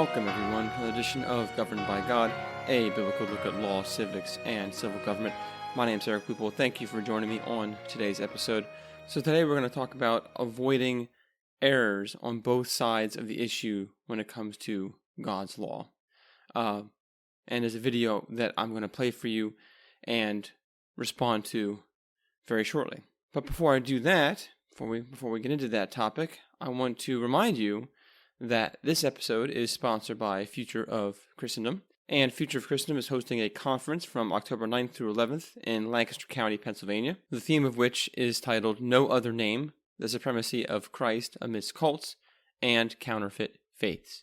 welcome everyone to an edition of Governed by God, a biblical look at law, civics, and civil government. My name is Eric Poople. Thank you for joining me on today's episode. So today we're going to talk about avoiding errors on both sides of the issue when it comes to God's law. And there's a video that I'm going to play for you and respond to very shortly. But before I do that, before we get into that topic, I want to remind you that this episode is sponsored by Future of Christendom. And Future of Christendom is hosting a conference from October 9th through 11th in Lancaster County, Pennsylvania, the theme of which is titled No Other Name, the Supremacy of Christ Amidst Cults and Counterfeit Faiths.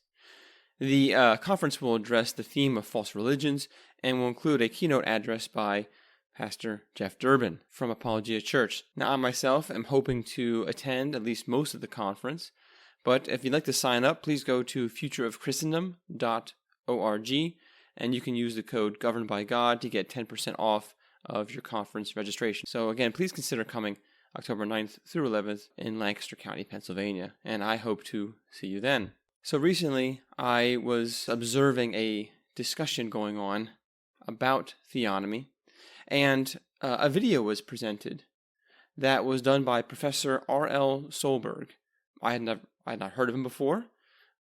The conference will address the theme of false religions and will include a keynote address by Pastor Jeff Durbin from Apologia Church. Now, I myself am hoping to attend at least most of the conference, but if you'd like to sign up, please go to futureofchristendom.org, and you can use the code Governed by God to get 10% off of your conference registration. So again, please consider coming October 9th through 11th in Lancaster County, Pennsylvania, and I hope to see you then. So recently, I was observing a discussion going on about theonomy, and a video was presented that was done by Professor R.L. Solberg. I had not heard of him before,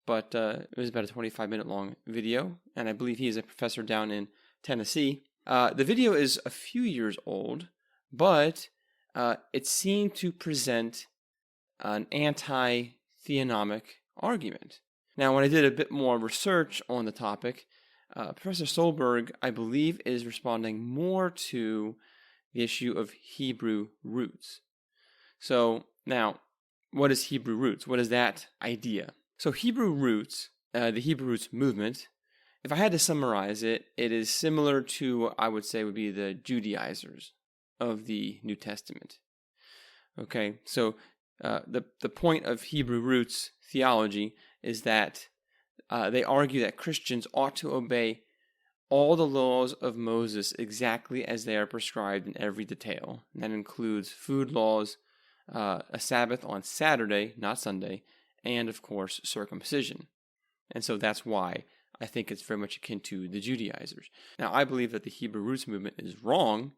but it was about a 25-minute long video, and I believe he is a professor down in Tennessee. The video is a few years old, but it seemed to present an anti-theonomic argument. Now, when I did a bit more research on the topic, Professor Solberg, I believe, is responding more to the issue of Hebrew roots. So, now, what is Hebrew roots? What is that idea? So Hebrew roots, the Hebrew roots movement, if I had to summarize it, it is similar to what I would say would be the Judaizers of the New Testament. Okay, so the point of Hebrew roots theology is that they argue that Christians ought to obey all the laws of Moses exactly as they are prescribed in every detail. And that includes food laws, a Sabbath on Saturday, not Sunday, and of course circumcision. And so that's why I think it's very much akin to the Judaizers. Now, I believe that the Hebrew roots movement is wrong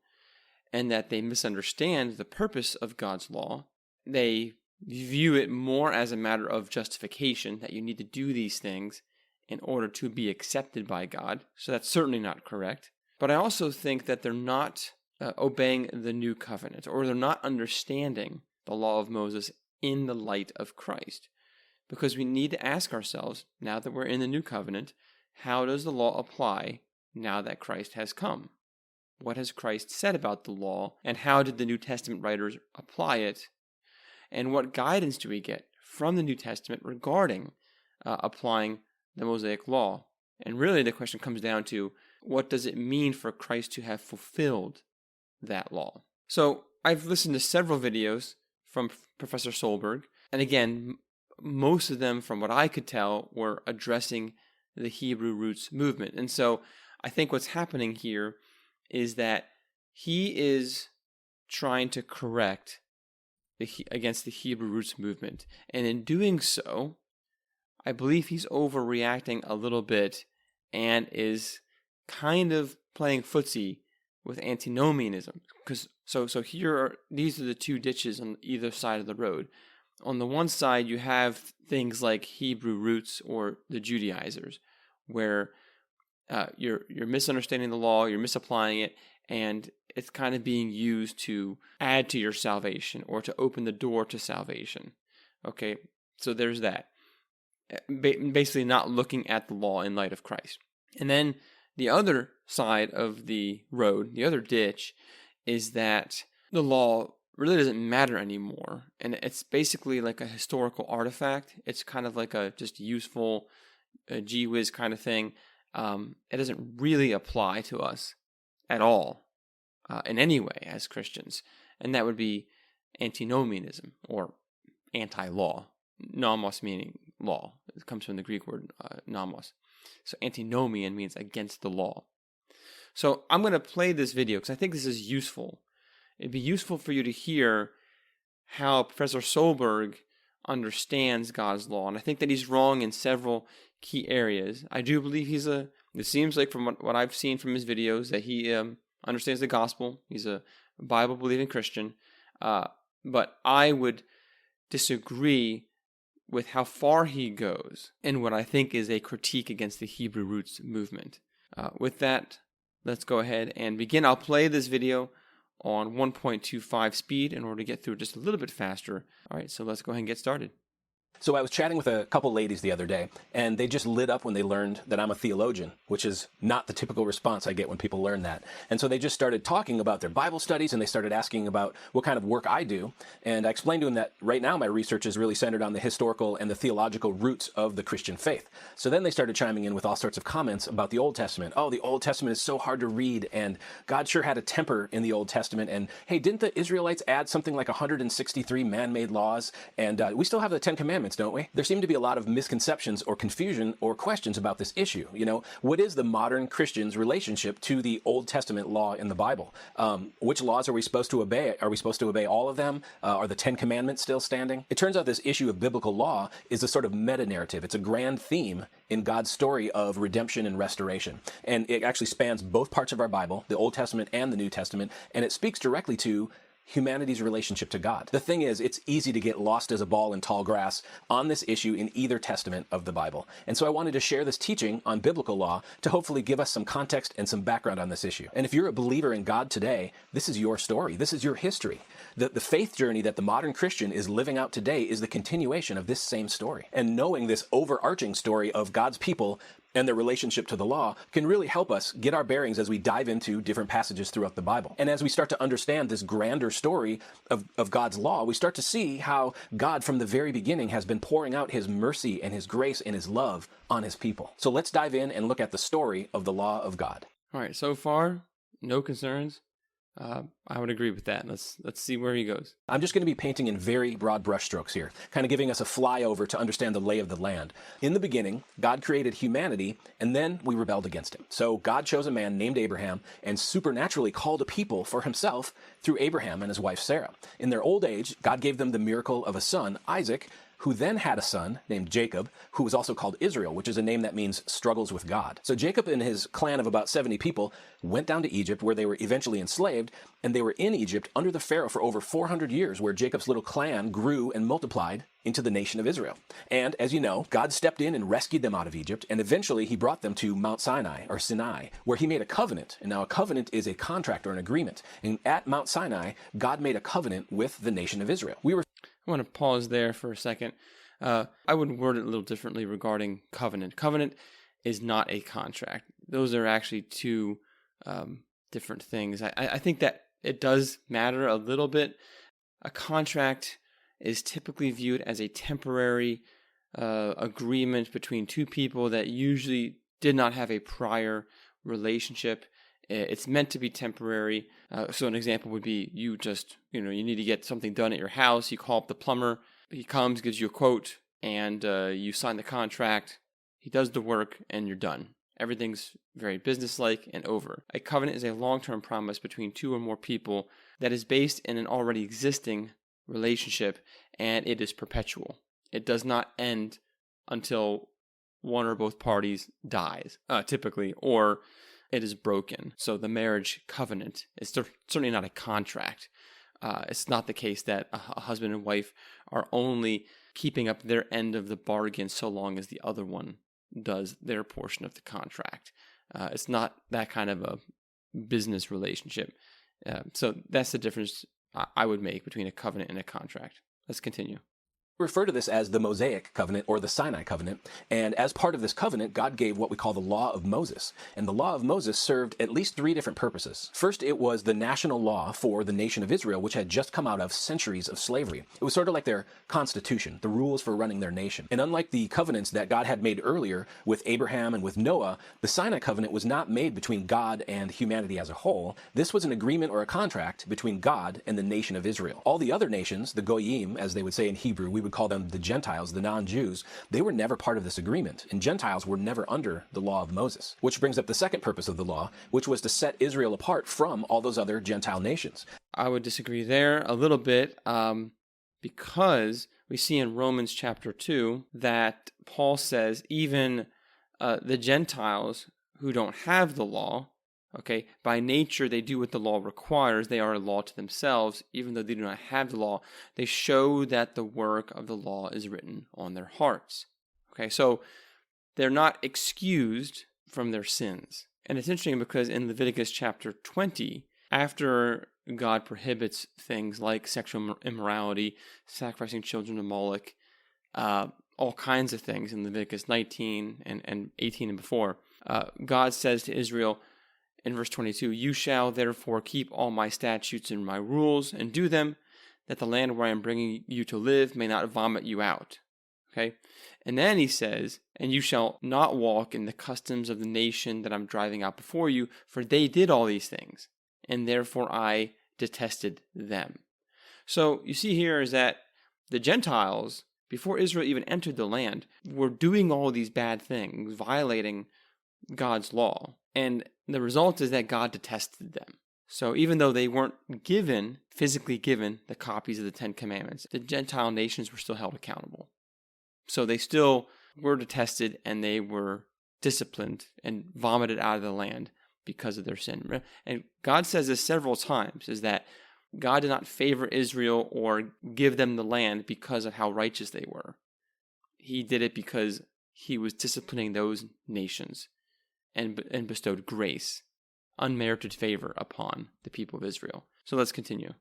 and that they misunderstand the purpose of God's law. They view it more as a matter of justification, that you need to do these things in order to be accepted by God. So that's certainly not correct. But I also think that they're not obeying the new covenant, or they're not understanding the law of Moses in the light of Christ. Because we need to ask ourselves, now that we're in the new covenant, how does the law apply now that Christ has come? What has Christ said about the law, and how did the New Testament writers apply it? And what guidance do we get from the New Testament regarding applying the Mosaic law? And really the question comes down to, what does it mean for Christ to have fulfilled that law? So I've listened to several videos from Professor Solberg, and again, most of them, from what I could tell, were addressing the Hebrew roots movement. And so I think what's happening here is that he is trying to correct against the Hebrew roots movement. And in doing so, I believe he's overreacting a little bit and is kind of playing footsie with Antinomianism. So these are the two ditches on either side of the road. On the one side, you have things like Hebrew roots or the Judaizers, where you're misunderstanding the law, you're misapplying it, and it's kind of being used to add to your salvation or to open the door to salvation. Okay, so there's that. Basically not looking at the law in light of Christ. And then the other side of the road, the other ditch, is that the law really doesn't matter anymore. And it's basically like a historical artifact. It's kind of like a just useful gee whiz kind of thing. It doesn't really apply to us at all in any way as Christians. And that would be antinomianism, or anti-law. Nomos meaning law. It comes from the Greek word nomos. So antinomian means against the law. So I'm going to play this video because I think this is useful. It'd be useful for you to hear how Professor Solberg understands God's law. And I think that he's wrong in several key areas. I do believe it seems like from what I've seen from his videos that he understands the gospel. He's a Bible-believing Christian. But I would disagree with how far he goes in what I think is a critique against the Hebrew roots movement. With that, let's go ahead and begin. I'll play this video on 1.25 speed in order to get through it just a little bit faster. All right, so let's go ahead and get started. So I was chatting with a couple ladies the other day, and they just lit up when they learned that I'm a theologian, which is not the typical response I get when people learn that. And so they just started talking about their Bible studies, and they started asking about what kind of work I do. And I explained to them that right now my research is really centered on the historical and the theological roots of the Christian faith. So then they started chiming in with all sorts of comments about the Old Testament. Oh, the Old Testament is so hard to read, and God sure had a temper in the Old Testament. And hey, didn't the Israelites add something like 163 man-made laws? And we still have the Ten Commandments, don't we? There seem to be a lot of misconceptions or confusion or questions about this issue. You know, what is the modern Christian's relationship to the Old Testament law in the Bible? Which laws are we supposed to obey? Are we supposed to obey all of them? Are the Ten Commandments still standing? It turns out this issue of biblical law is a sort of meta-narrative. It's a grand theme in God's story of redemption and restoration. And it actually spans both parts of our Bible, the Old Testament and the New Testament, and it speaks directly to humanity's relationship to God. The thing is, it's easy to get lost as a ball in tall grass on this issue in either testament of the Bible. And so I wanted to share this teaching on biblical law to hopefully give us some context and some background on this issue. And if you're a believer in God today, this is your story. This is your history. The faith journey that the modern Christian is living out today is the continuation of this same story. And knowing this overarching story of God's people and their relationship to the law can really help us get our bearings as we dive into different passages throughout the Bible. And as we start to understand this grander story of God's law, we start to see how God from the very beginning has been pouring out his mercy and his grace and his love on his people. So let's dive in and look at the story of the law of God. All right, so far, no concerns. I would agree with that. Let's see where he goes. I'm just going to be painting in very broad brushstrokes here, kind of giving us a flyover to understand the lay of the land. In the beginning, God created humanity, and then we rebelled against him. So God chose a man named Abraham and supernaturally called a people for himself through Abraham and his wife Sarah. In their old age, God gave them the miracle of a son, Isaac, who then had a son named Jacob, who was also called Israel, which is a name that means struggles with God. So Jacob and his clan of about 70 people went down to Egypt, where they were eventually enslaved, and they were in Egypt under the Pharaoh for over 400 years, where Jacob's little clan grew and multiplied into the nation of Israel. And as you know, God stepped in and rescued them out of Egypt, and eventually he brought them to Mount Sinai, or Sinai, where he made a covenant. And now a covenant is a contract or an agreement. And at Mount Sinai, God made a covenant with the nation of Israel. I want to pause there for a second. I would word it a little differently regarding covenant. Covenant is not a contract. Those are actually two different things. I think that it does matter a little bit. A contract is typically viewed as a temporary agreement between two people that usually did not have a prior relationship. It's meant to be temporary. So an example would be you need to get something done at your house. You call up the plumber. He comes, gives you a quote, and you sign the contract. He does the work, and you're done. Everything's very businesslike and over. A covenant is a long-term promise between two or more people that is based in an already existing relationship, and it is perpetual. It does not end until one or both parties dies, typically, or it is broken. So the marriage covenant is certainly not a contract. It's not the case that a husband and wife are only keeping up their end of the bargain so long as the other one does their portion of the contract. It's not that kind of a business relationship. So that's the difference I would make between a covenant and a contract. Let's continue. Refer to this as the Mosaic covenant or the Sinai covenant. And as part of this covenant, God gave what we call the law of Moses. And the law of Moses served at least three different purposes. First, it was the national law for the nation of Israel, which had just come out of centuries of slavery. It was sort of like their constitution, the rules for running their nation. And unlike the covenants that God had made earlier with Abraham and with Noah, the Sinai covenant was not made between God and humanity as a whole. This was an agreement or a contract between God and the nation of Israel. All the other nations, the Goyim, as they would say in Hebrew, we would call them the Gentiles, the non-Jews, they were never part of this agreement, and Gentiles were never under the law of Moses. Which brings up the second purpose of the law, which was to set Israel apart from all those other Gentile nations. I would disagree there a little bit, because we see in Romans chapter 2 that Paul says even the Gentiles who don't have the law, okay, by nature they do what the law requires. They are a law to themselves, even though they do not have the law. They show that the work of the law is written on their hearts. Okay, so they're not excused from their sins. And it's interesting because in Leviticus chapter 20, after God prohibits things like sexual immorality, sacrificing children to Moloch, all kinds of things in Leviticus 19 and 18 and before, God says to Israel in verse 22, "You shall therefore keep all my statutes and my rules and do them, that the land where I am bringing you to live may not vomit you out." Okay? And then he says, "And you shall not walk in the customs of the nation that I'm driving out before you, for they did all these things, and therefore I detested them." So you see here is that the Gentiles, before Israel even entered the land, were doing all these bad things, violating God's law. And the result is that God detested them. So even though they weren't physically given, the copies of the Ten Commandments, the Gentile nations were still held accountable. So they still were detested, and they were disciplined and vomited out of the land because of their sin. And God says this several times, is that God did not favor Israel or give them the land because of how righteous they were. He did it because he was disciplining those nations and bestowed grace, unmerited favor upon the people of Israel. So let's continue.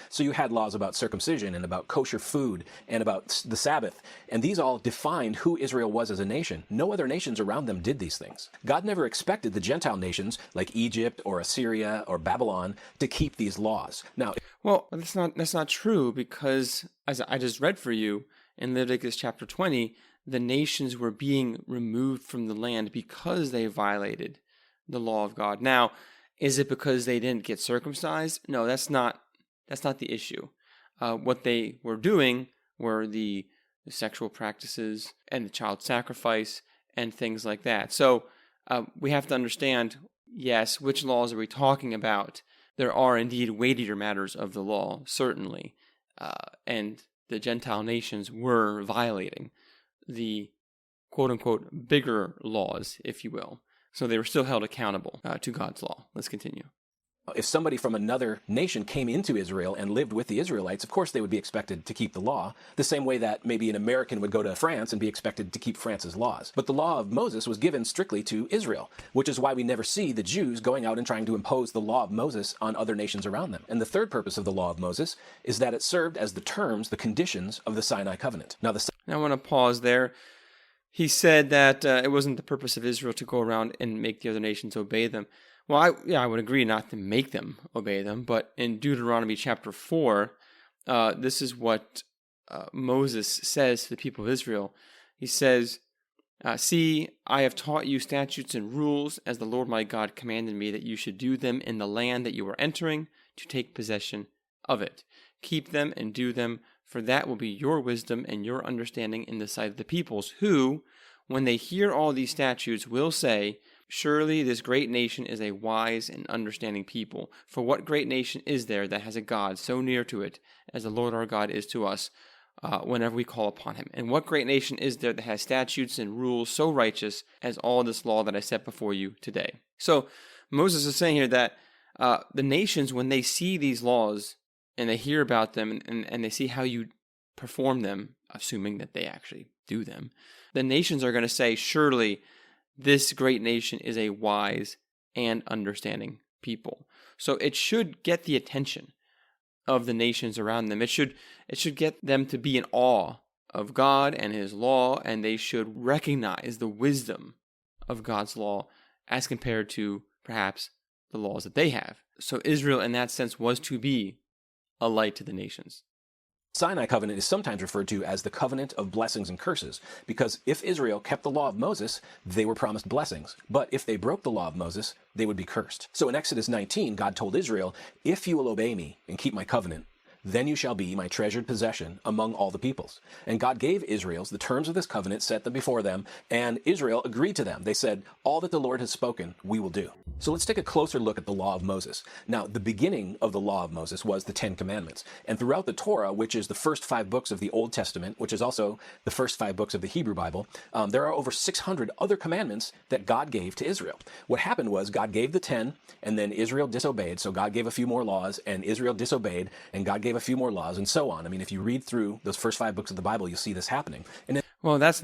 So you had laws about circumcision and about kosher food and about the Sabbath, and these all defined who Israel was as a nation. No other nations around them did these things. God never expected the Gentile nations like Egypt or Assyria or Babylon to keep these laws. Now, well, that's not true, because as I just read for you in Leviticus chapter 20, the nations were being removed from the land because they violated the law of God. Now, is it because they didn't get circumcised? No, that's not the issue. What they were doing were the sexual practices and the child sacrifice and things like that. So we have to understand, yes, which laws are we talking about? There are indeed weightier matters of the law, certainly. And the Gentile nations were violating the quote-unquote bigger laws, if you will. So they were still held accountable to God's law. Let's continue. If somebody from another nation came into Israel and lived with the Israelites, of course they would be expected to keep the law, the same way that maybe an American would go to France and be expected to keep France's laws. But the law of Moses was given strictly to Israel, which is why we never see the Jews going out and trying to impose the law of Moses on other nations around them. And the third purpose of the law of Moses is that it served as the terms, the conditions of the Sinai covenant. Now, I want to pause there. He said that it wasn't the purpose of Israel to go around and make the other nations obey them. Well, I would agree not to make them obey them, but in Deuteronomy chapter 4, this is what Moses says to the people of Israel. He says, "See, I have taught you statutes and rules as the Lord my God commanded me, that you should do them in the land that you are entering to take possession of it. Keep them and do them, for that will be your wisdom and your understanding in the sight of the peoples, who, when they hear all these statutes, will say, 'Surely this great nation is a wise and understanding people. For what great nation is there that has a God so near to it as the Lord our God is to us whenever we call upon him? And what great nation is there that has statutes and rules so righteous as all this law that I set before you today?'" So Moses is saying here that the nations, when they see these laws and they hear about them and they see how you perform them, assuming that they actually do them, the nations are going to say, "Surely this great nation is a wise and understanding people." So it should get the attention of the nations around them. It should get them to be in awe of God and his law, and they should recognize the wisdom of God's law as compared to perhaps the laws that they have. So Israel, in that sense, was to be a light to the nations. Sinai covenant is sometimes referred to as the covenant of blessings and curses, because if Israel kept the law of Moses, they were promised blessings. But if they broke the law of Moses, they would be cursed. So in Exodus 19, God told Israel, "If you will obey me and keep my covenant, then you shall be my treasured possession among all the peoples. And God gave Israel the terms of this covenant, set them before them, and Israel agreed to them. They said, all that the Lord has spoken, we will do. So let's take a closer look at the law of Moses. Now, the beginning of the law of Moses was the Ten Commandments. And throughout the Torah, which is the first 5 books of the Old Testament, which is also the first 5 books of the Hebrew Bible, there are over 600 other commandments that God gave to Israel. What happened was God gave the 10, and then Israel disobeyed. So God gave a few more laws, and Israel disobeyed, and God gave a few more laws, and so on. I mean, if you read through those first 5 books of the Bible, you'll see this happening. And well, that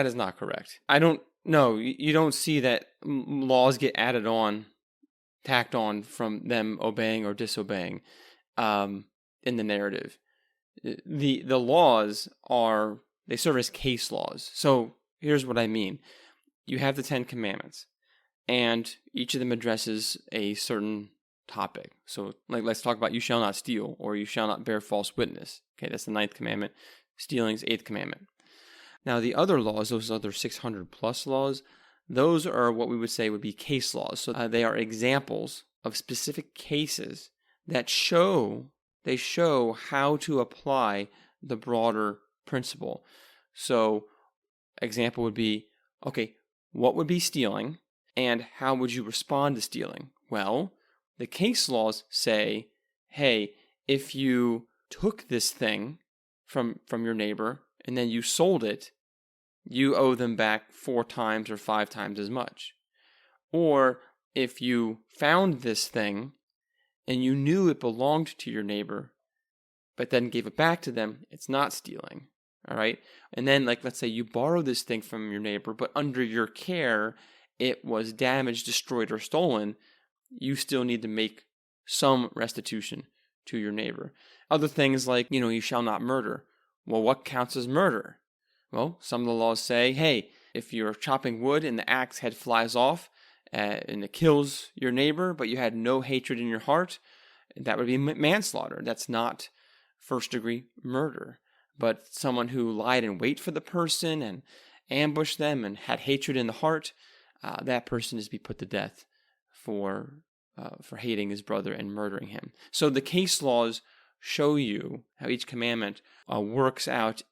is not correct. You don't see that laws get added on, tacked on from them obeying or disobeying in the narrative. The laws they serve as case laws. So here's what I mean. You have the 10 Commandments, and each of them addresses a certain topic. So like, let's talk about you shall not steal, or you shall not bear false witness. Okay, that's the 9th commandment. Stealing's 8th commandment. Now the other laws, those other 600 plus laws, those are what we would say would be case laws. So they are examples of specific cases that show how to apply the broader principle. So example would be, okay, what would be stealing and how would you respond to stealing? Well, the case laws say, hey, if you took this thing from your neighbor and then you sold it, you owe them back 4 times or 5 times as much. Or if you found this thing and you knew it belonged to your neighbor, but then gave it back to them, it's not stealing. All right. And then, like, let's say you borrow this thing from your neighbor, but under your care, it was damaged, destroyed, or stolen. You still need to make some restitution to your neighbor. Other things like, you shall not murder. Well, what counts as murder? Well, some of the laws say, hey, if you're chopping wood and the axe head flies off and it kills your neighbor, but you had no hatred in your heart, that would be manslaughter. That's not first-degree murder. But someone who lied in wait for the person and ambushed them and had hatred in the heart, that person is to be put to death for hating his brother and murdering him. So the case laws show you how each commandment works out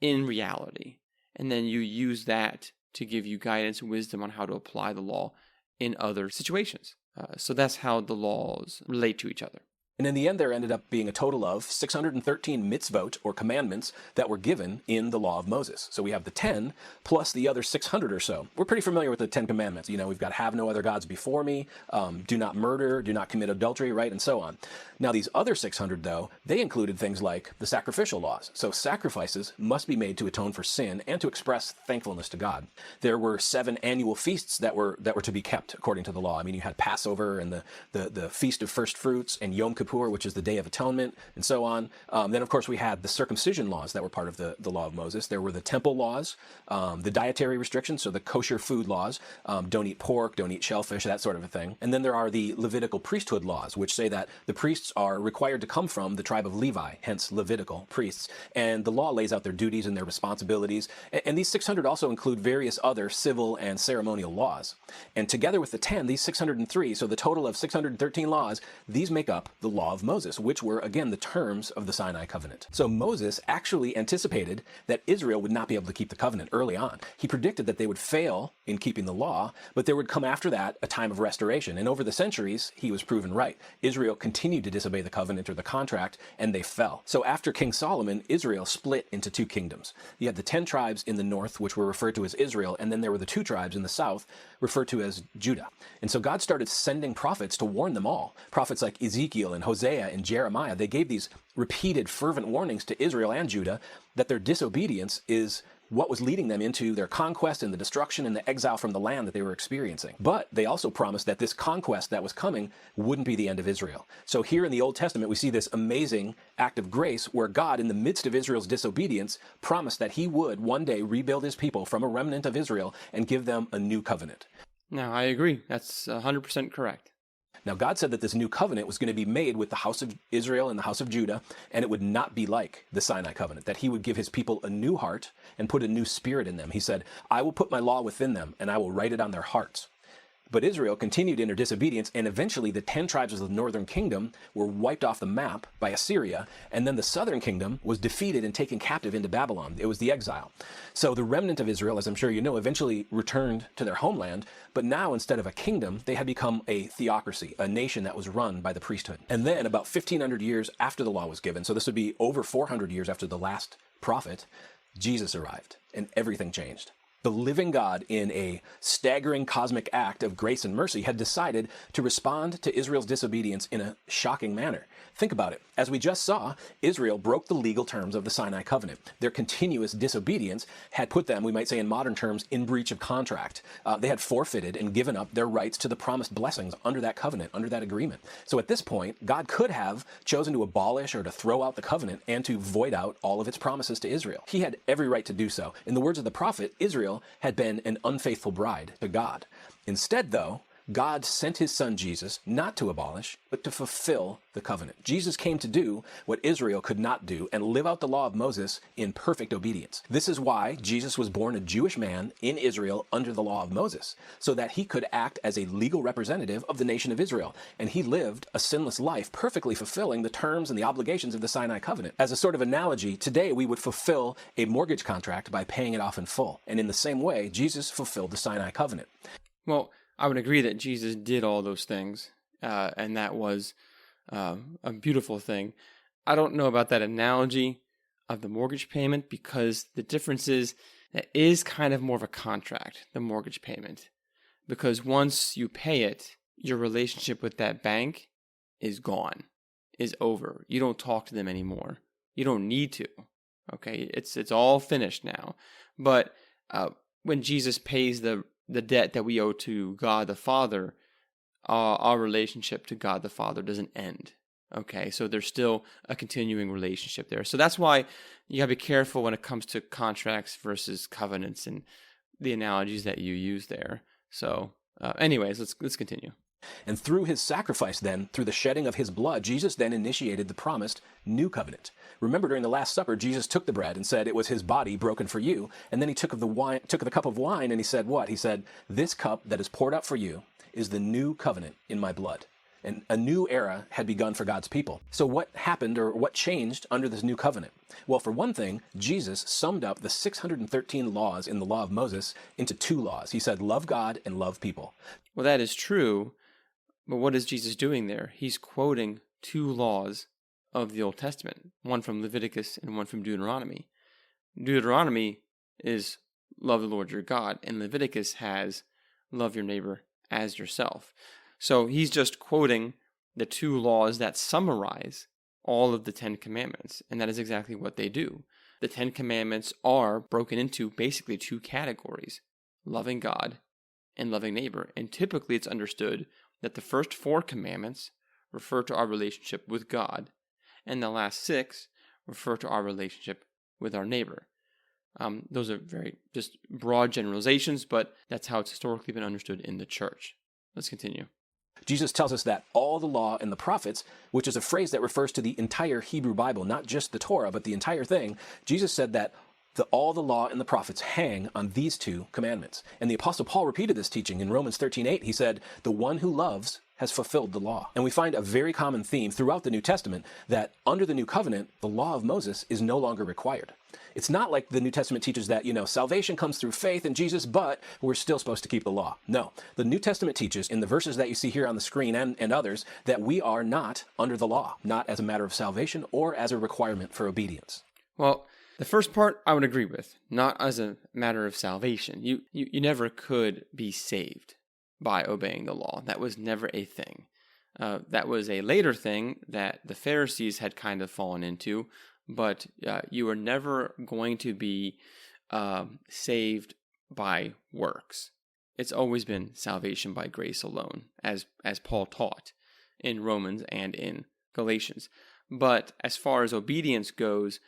in reality, and then you use that to give you guidance and wisdom on how to apply the law in other situations. So that's how the laws relate to each other. And in the end, there ended up being a total of 613 mitzvot, or commandments, that were given in the law of Moses. So we have the 10 plus the other 600 or so. We're pretty familiar with the 10 commandments. We've got have no other gods before me, do not murder, do not commit adultery, right, and so on. Now, these other 600, though, they included things like the sacrificial laws. So sacrifices must be made to atone for sin and to express thankfulness to God. There were 7 annual feasts that were to be kept according to the law. I mean, you had Passover and the Feast of First Fruits and Yom Kippur, which is the Day of Atonement, and so on. Then, of course, we had the circumcision laws that were part of the law of Moses. There were the temple laws, the dietary restrictions, so the kosher food laws, don't eat pork, don't eat shellfish, that sort of a thing. And then there are the Levitical priesthood laws, which say that the priests are required to come from the tribe of Levi, hence Levitical priests. And the law lays out their duties and their responsibilities. And these 600 also include various other civil and ceremonial laws. And together with the 10, these 603, so the total of 613 laws, these make up the law of Moses, which were, again, the terms of the Sinai covenant. So Moses actually anticipated that Israel would not be able to keep the covenant early on. He predicted that they would fail in keeping the law, but there would come after that a time of restoration. And over the centuries, he was proven right. Israel continued to disobey the covenant or the contract, and they fell. So after King Solomon, Israel split into 2 kingdoms. You had the 10 tribes in the north, which were referred to as Israel, and then there were the 2 tribes in the south, referred to as Judah. And so God started sending prophets to warn them all. Prophets like Ezekiel and Hosea and Jeremiah, they gave these repeated fervent warnings to Israel and Judah that their disobedience is what was leading them into their conquest and the destruction and the exile from the land that they were experiencing. But they also promised that this conquest that was coming wouldn't be the end of Israel. So here in the Old Testament, we see this amazing act of grace where God, in the midst of Israel's disobedience, promised that he would one day rebuild his people from a remnant of Israel and give them a new covenant. Now, I agree. That's 100% correct. Now, God said that this new covenant was going to be made with the house of Israel and the house of Judah, and it would not be like the Sinai covenant, that he would give his people a new heart and put a new spirit in them. He said, I will put my law within them, and I will write it on their hearts. But Israel continued in her disobedience, and eventually the 10 tribes of the northern kingdom were wiped off the map by Assyria, and then the southern kingdom was defeated and taken captive into Babylon. It was the exile. So the remnant of Israel, as I'm sure you know, eventually returned to their homeland, but now instead of a kingdom, they had become a theocracy, a nation that was run by the priesthood. And then about 1,500 years after the law was given, so this would be over 400 years after the last prophet, Jesus arrived, and everything changed. The living God, in a staggering cosmic act of grace and mercy, had decided to respond to Israel's disobedience in a shocking manner. Think about it. As we just saw, Israel broke the legal terms of the Sinai covenant. Their continuous disobedience had put them, we might say in modern terms, in breach of contract. They had forfeited and given up their rights to the promised blessings under that covenant, under that agreement. So at this point, God could have chosen to abolish or to throw out the covenant and to void out all of its promises to Israel. He had every right to do so. In the words of the prophet, Israel had been an unfaithful bride to God. Instead, though, God sent his son Jesus not to abolish, but to fulfill the covenant. Jesus came to do what Israel could not do and live out the law of Moses in perfect obedience. This is why Jesus was born a Jewish man in Israel under the law of Moses, so that he could act as a legal representative of the nation of Israel. And he lived a sinless life, perfectly fulfilling the terms and the obligations of the Sinai covenant. As a sort of analogy, today we would fulfill a mortgage contract by paying it off in full. And in the same way, Jesus fulfilled the Sinai covenant. Well, I would agree that Jesus did all those things, and that was a beautiful thing. I don't know about that analogy of the mortgage payment, because the difference is that is kind of more of a contract, the mortgage payment. Because once you pay it, your relationship with that bank is gone, is over. You don't talk to them anymore. You don't need to. Okay, it's all finished now. But when Jesus pays the debt that we owe to God the Father, our relationship to God the Father doesn't end. Okay, so there's still a continuing relationship there. So that's why you gotta be careful when it comes to contracts versus covenants and the analogies that you use there. So, anyways, let's continue. And through his sacrifice then, through the shedding of his blood, Jesus then initiated the promised new covenant. Remember, during the Last Supper, Jesus took the bread and said it was his body broken for you. And then he took the cup of wine, and he said what? He said, "This cup that is poured out for you is the new covenant in my blood." And a new era had begun for God's people. So what happened, or what changed under this new covenant? Well, for one thing, Jesus summed up the 613 laws in the law of Moses into 2 laws. He said, love God and love people. Well, that is true. But what is Jesus doing there? He's quoting 2 laws of the Old Testament, one from Leviticus and one from Deuteronomy. Deuteronomy is love the Lord your God, and Leviticus has love your neighbor as yourself. So he's just quoting the 2 laws that summarize all of the 10 commandments, and that is exactly what they do. The 10 commandments are broken into basically 2 categories, loving God and loving neighbor, and typically it's understood that the first 4 commandments refer to our relationship with God, and the last 6 refer to our relationship with our neighbor. Those are very just broad generalizations, but that's how it's historically been understood in the church. Let's continue. Jesus tells us that all the law and the prophets, which is a phrase that refers to the entire Hebrew Bible, not just the Torah, but the entire thing. Jesus said that all the law and the prophets hang on these 2 commandments. And the Apostle Paul repeated this teaching in Romans 13:8. He said, the one who loves has fulfilled the law. And we find a very common theme throughout the New Testament that under the new covenant, the law of Moses is no longer required. It's not like the New Testament teaches that, salvation comes through faith in Jesus, but we're still supposed to keep the law. No, the New Testament teaches in the verses that you see here on the screen and others that we are not under the law, not as a matter of salvation or as a requirement for obedience. Well, the first part I would agree with, not as a matter of salvation. You never could be saved by obeying the law. That was never a thing. That was a later thing that the Pharisees had kind of fallen into, but you are never going to be saved by works. It's always been salvation by grace alone, as Paul taught in Romans and in Galatians. But as far as obedience goes,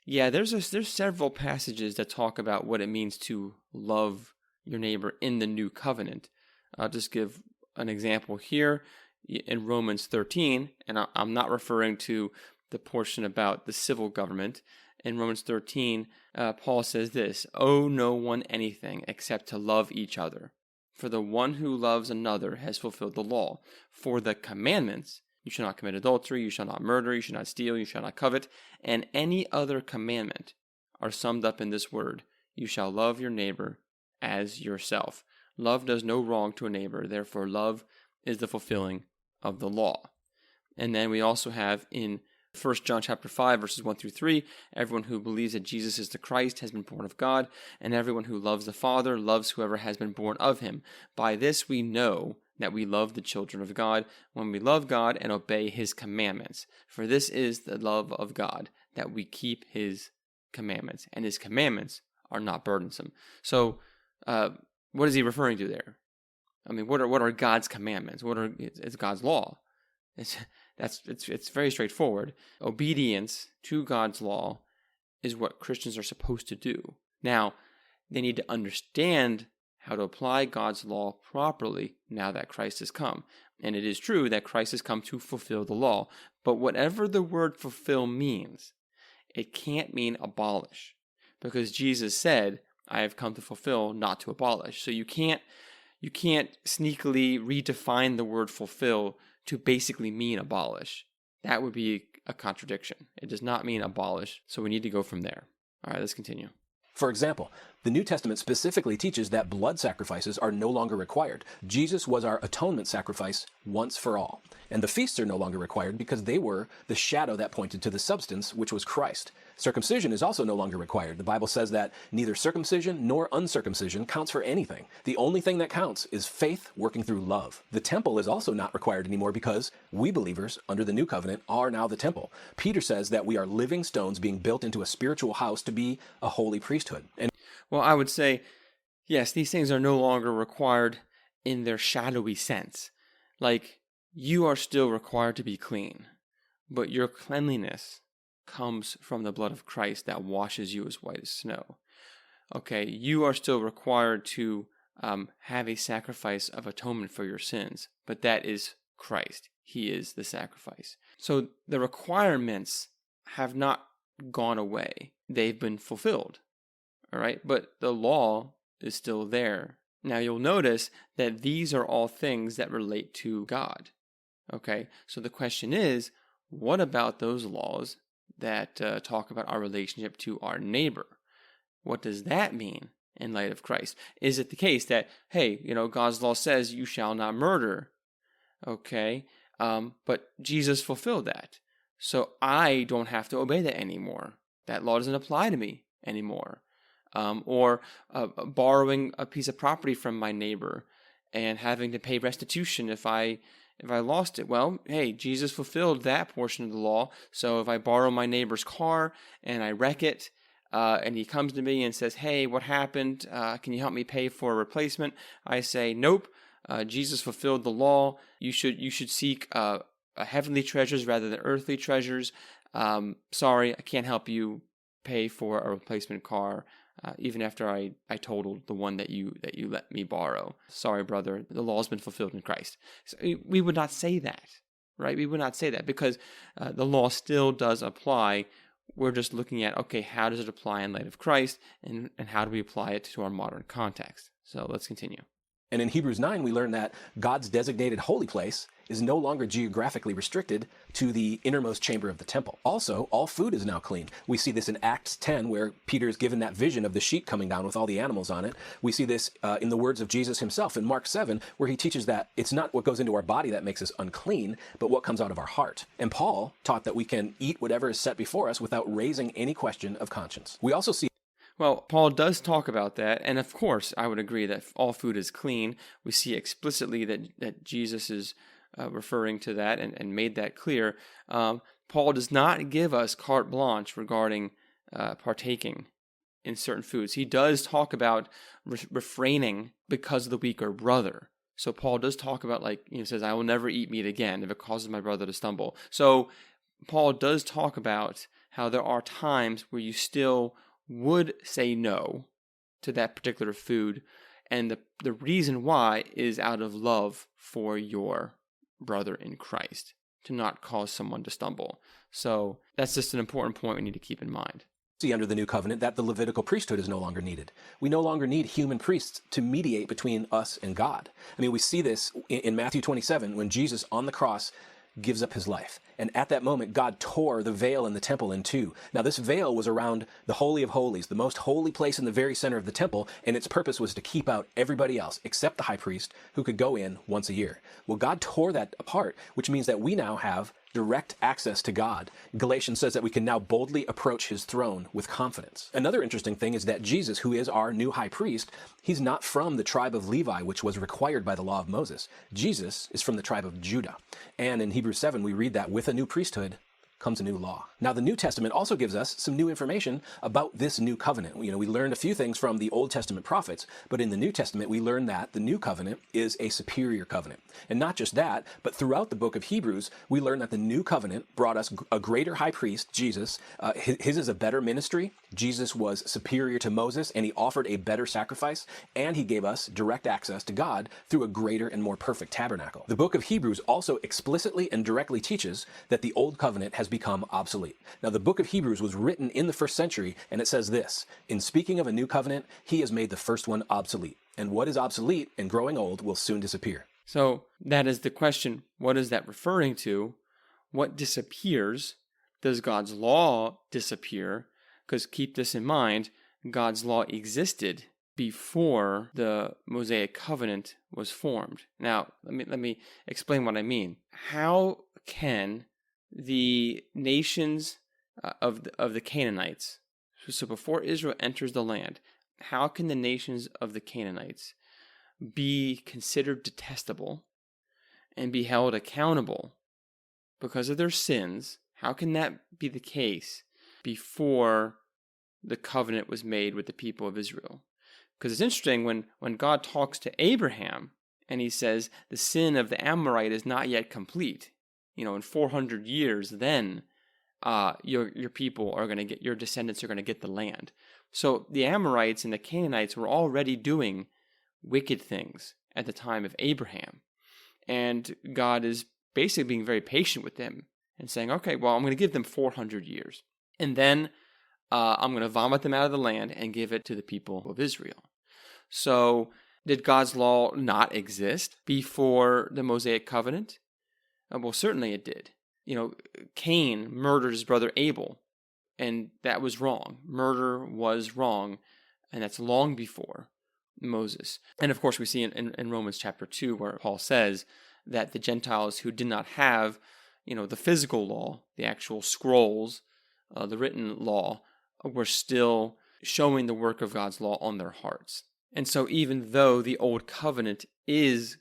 there's several passages that talk about what it means to love your neighbor in the new covenant. I'll just give an example here in Romans 13, and I'm not referring to the portion about the civil government. In Romans 13, Paul says this, owe no one anything except to love each other, For the one who loves another has fulfilled the law. For the commandments, you shall not commit adultery, you shall not murder, you shall not steal, you shall not covet, and any other commandment are summed up in this word: you shall love your neighbor as yourself. Love does no wrong to a neighbor, therefore love is the fulfilling of the law. And then we also have in 1 John chapter 5, verses 1 through 3, everyone who believes that Jesus is the Christ has been born of God, and everyone who loves the Father loves whoever has been born of him. By this we know that we love the children of God, when we love God and obey his commandments. For this is the love of God, that we keep his commandments, and his commandments are not burdensome. So, what is he referring to there? I mean, what are God's commandments? It's God's law. It's very straightforward. Obedience to God's law is what Christians are supposed to do. Now, they need to understand how to apply God's law properly now that Christ has come. And it is true that Christ has come to fulfill the law. But whatever the word fulfill means, it can't mean abolish. Because Jesus said, I have come to fulfill, not to abolish. So you can't sneakily redefine the word fulfill to basically mean abolish. That would be a contradiction. It does not mean abolish, so we need to go from there. All right, let's continue. For example, the New Testament specifically teaches that blood sacrifices are no longer required. Jesus was our atonement sacrifice once for all. And the feasts are no longer required because they were the shadow that pointed to the substance, which was Christ. Circumcision is also no longer required. The Bible says that neither circumcision nor uncircumcision counts for anything. The only thing that counts is faith working through love. The temple is also not required anymore because we believers under the new covenant are now the temple. Peter says that we are living stones being built into a spiritual house to be a holy priesthood. And well, I would say, yes, these things are no longer required in their shadowy sense. Like, you are still required to be clean, but your cleanliness comes from the blood of Christ that washes you as white as snow. Okay, you are still required to have a sacrifice of atonement for your sins, but that is Christ. He is the sacrifice. So the requirements have not gone away. They've been fulfilled. All right, but the law is still there. Now you'll notice that these are all things that relate to God. Okay, so the question is, what about those laws that talk about our relationship to our neighbor? What does that mean in light of Christ? Is it the case that, hey, God's law says you shall not murder? Okay, but Jesus fulfilled that. So I don't have to obey that anymore. That law doesn't apply to me anymore. Or borrowing a piece of property from my neighbor and having to pay restitution if I lost it. Well, hey, Jesus fulfilled that portion of the law. So if I borrow my neighbor's car and I wreck it, and he comes to me and says, hey, what happened? Can you help me pay for a replacement? I say, nope. Jesus fulfilled the law. You should seek heavenly treasures rather than earthly treasures. Sorry, I can't help you pay for a replacement car. Even after I totaled the one that you let me borrow. Sorry, brother, the law has been fulfilled in Christ. So we would not say that, right? We would not say that because the law still does apply. We're just looking at, okay, how does it apply in light of Christ, and how do we apply it to our modern context? So let's continue. And in Hebrews 9, we learn that God's designated holy place is no longer geographically restricted to the innermost chamber of the temple. Also, all food is now clean. We see this in Acts 10, where Peter is given that vision of the sheet coming down with all the animals on it. We see this in the words of Jesus himself in Mark 7, where he teaches that it's not what goes into our body that makes us unclean, but what comes out of our heart. And Paul taught that we can eat whatever is set before us without raising any question of conscience. We also see Well, Paul does talk about that, and of course, I would agree that all food is clean. We see explicitly that Jesus is referring to that and made that clear. Paul does not give us carte blanche regarding partaking in certain foods. He does talk about refraining because of the weaker brother. So Paul does talk about, says, I will never eat meat again if it causes my brother to stumble. So Paul does talk about how there are times where you still would say no to that particular food, and the reason why is out of love for your brother in Christ, to not cause someone to stumble. So that's just an important point we need to keep in mind. see under the new covenant that the Levitical priesthood is no longer needed. We no longer need human priests to mediate between us and God. I mean, we see this in Matthew 27 when Jesus on the cross gives up his life. And at that moment, God tore the veil in the temple in two. Now, this veil was around the Holy of Holies, the most holy place in the very center of the temple, and its purpose was to keep out everybody else except the high priest who could go in once a year. Well, God tore that apart, which means that we now have direct access to God. Galatians says that we can now boldly approach his throne with confidence. Another interesting thing is that Jesus, who is our new high priest, he's not from the tribe of Levi, which was required by the law of Moses. Jesus is from the tribe of Judah. And in Hebrews 7, we read that with a new priesthood comes a new law. Now, the New Testament also gives us some new information about this new covenant. We learned a few things from the Old Testament prophets, but in the New Testament, we learn that the new covenant is a superior covenant. And not just that, but throughout the book of Hebrews, we learn that the new covenant brought us a greater high priest, Jesus. His is a better ministry. Jesus was superior to Moses, and he offered a better sacrifice, and he gave us direct access to God through a greater and more perfect tabernacle. The book of Hebrews also explicitly and directly teaches that the old covenant has become obsolete. Now, the book of Hebrews was written in the first century, and it says this: in speaking of a new covenant, he has made the first one obsolete. And what is obsolete and growing old will soon disappear. So that is the question. What is that referring to? What disappears? Does God's law disappear? Because keep this in mind, God's law existed before the Mosaic covenant was formed. Now, let me explain what I mean. How can the nations of the Canaanites, so before Israel enters the land, how can the nations of the Canaanites be considered detestable and be held accountable because of their sins? How can that be the case before the covenant was made with the people of Israel? Because it's interesting when God talks to Abraham and he says the sin of the Amorite is not yet complete. In 400 years, then your people are going to get, your descendants are going to get the land. So the Amorites and the Canaanites were already doing wicked things at the time of Abraham. And God is basically being very patient with them and saying, okay, well, I'm going to give them 400 years. And then I'm going to vomit them out of the land and give it to the people of Israel. So did God's law not exist before the Mosaic covenant? Well, certainly it did. Cain murdered his brother Abel, and that was wrong. Murder was wrong, and that's long before Moses. And of course, we see in Romans chapter 2 where Paul says that the Gentiles who did not have, the physical law, the actual scrolls, the written law, were still showing the work of God's law on their hearts. And so even though the old covenant is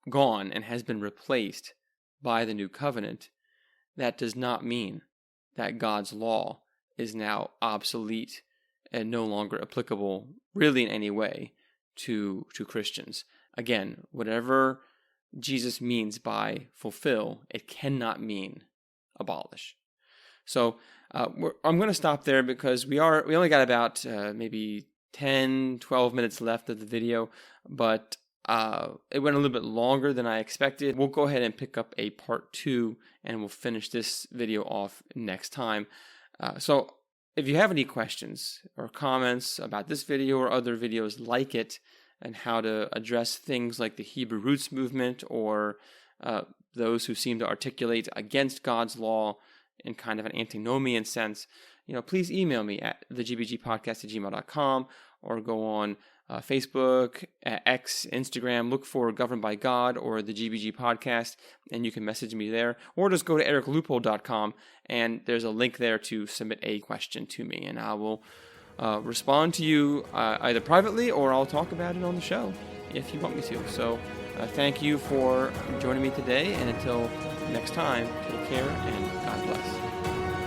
gone and has been replaced by the new covenant, that does not mean that God's law is now obsolete and no longer applicable really in any way to Christians. Again, whatever Jesus means by fulfill, it cannot mean abolish. So I'm going to stop there because we only got about maybe 10, 12 minutes left of the video, but it went a little bit longer than I expected. We'll go ahead and pick up a part 2, and we'll finish this video off next time. So if you have any questions or comments about this video or other videos like it, and how to address things like the Hebrew Roots movement or those who seem to articulate against God's law in kind of an antinomian sense, please email me at thegbgpodcast@gmail.com or go on Facebook, X, Instagram, look for Governed by God or the GBG Podcast, and you can message me there. Or just go to ericloophole.com, and there's a link there to submit a question to me, and I will respond to you either privately or I'll talk about it on the show if you want me to. So thank you for joining me today, and until next time, take care and God bless.